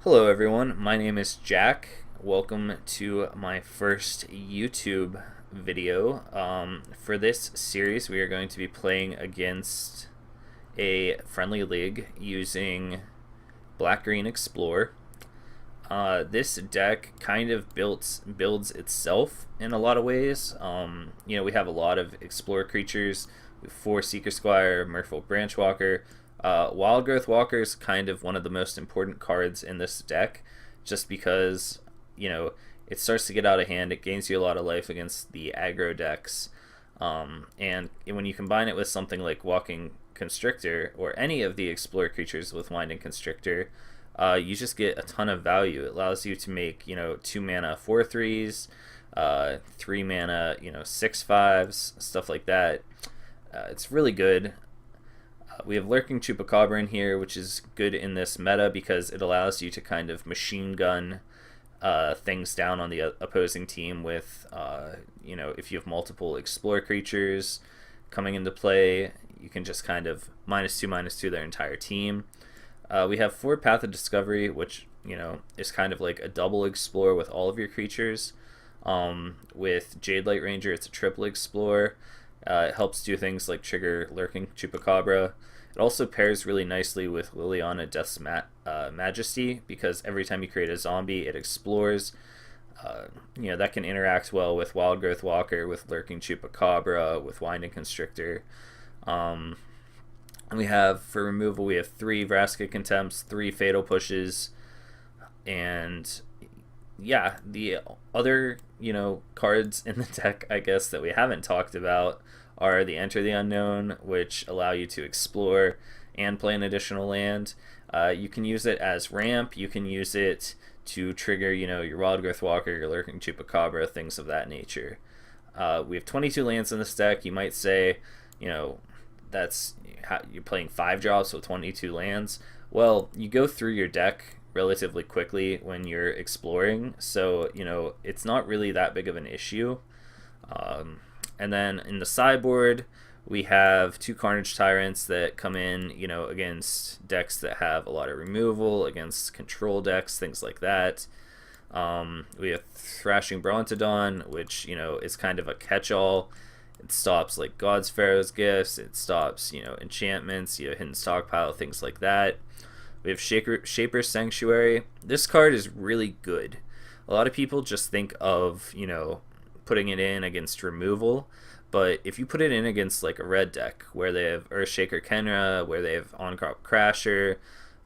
Hello everyone, my name is Jack. Welcome to my first YouTube video. For this series we are going to be playing against a friendly league using Black Green Explore. This deck kind of builds itself in a lot of ways. We have a lot of Explore creatures. We have 4 Seeker Squire, Merfolk Branchwalker. Wild Growth Walker is kind of one of the most important cards in this deck, just because, it starts to get out of hand. It gains you a lot of life against the aggro decks. And when you combine it with something like Walking Constrictor, or any of the Explorer creatures with Winding Constrictor, you just get a ton of value. It allows you to make, 2 mana 4/3s, 3 mana, 6/5s, stuff like that. It's really good. We have Lurking Chupacabra in here, which is good in this meta because it allows you to kind of machine gun things down on the opposing team with, if you have multiple Explore creatures coming into play, you can just kind of -2/-2 their entire team. We have 4 Path of Discovery, which, is kind of like a double Explore with all of your creatures. With Jade Light Ranger, it's a triple Explore. It helps do things like trigger Lurking Chupacabra. It also pairs really nicely with Liliana Death's Majesty, because every time you create a zombie, it explores. That can interact well with Wild Growth Walker, with Lurking Chupacabra, with Winding Constrictor. And we have, for removal, we have 3 Vraska Contempts, 3 Fatal Pushes, and yeah, the other, cards in the deck, I guess, that we haven't talked about are the Enter the Unknown, which allow you to explore and play an additional land. You can use it as ramp. You can use it to trigger, your Wild Growth Walker, your Lurking Chupacabra, things of that nature. We have 22 lands in this deck. You might say, that's you're playing 5 drops with 22 lands. Well, you go through your deck relatively quickly when you're exploring, so it's not really that big of an issue. And then in the sideboard, we have 2 Carnage Tyrants that come in, against decks that have a lot of removal, against control decks, things like that. We have Thrashing Brontodon, which, is kind of a catch-all. It stops like God's Pharaoh's Gifts, it stops, enchantments, Hidden Stockpile, things like that. We have Shaper's Sanctuary. This card is really good. A lot of people just think of, putting it in against removal, but if you put it in against like a red deck where they have Earthshaker Kenra, where they have On-Crop Crasher,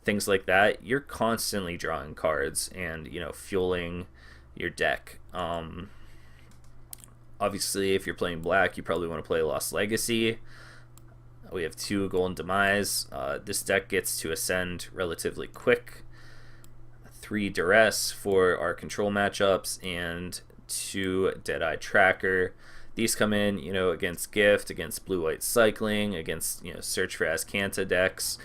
things like that, you're constantly drawing cards and, fueling your deck. Obviously, if you're playing black, you probably want to play Lost Legacy. We have 2 Golden Demise. This deck gets to ascend relatively quick. 3 Duress for our control matchups, and 2 Deadeye Tracker. These come in, against Gift, against Blue-White Cycling, against, Search for Azcanta decks.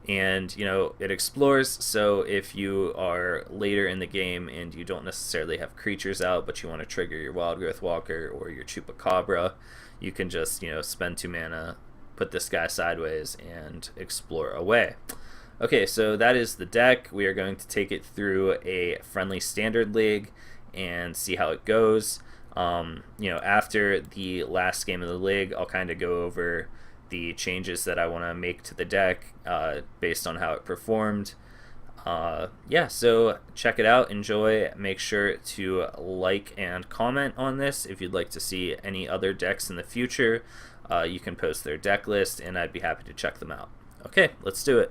And, it explores, so if you are later in the game and you don't necessarily have creatures out, but you want to trigger your Wild Growth Walker or your Chupacabra, you can just, spend 2 mana, put this guy sideways, and explore away. Okay, so that is the deck. We are going to take it through a friendly standard league and see how it goes. After the last game of the league, I'll kind of go over the changes that I want to make to the deck based on how it performed. So check it out, enjoy. Make sure to like and comment on this. If you'd like to see any other decks in the future, you can post their deck list, and I'd be happy to check them out. Okay, let's do it.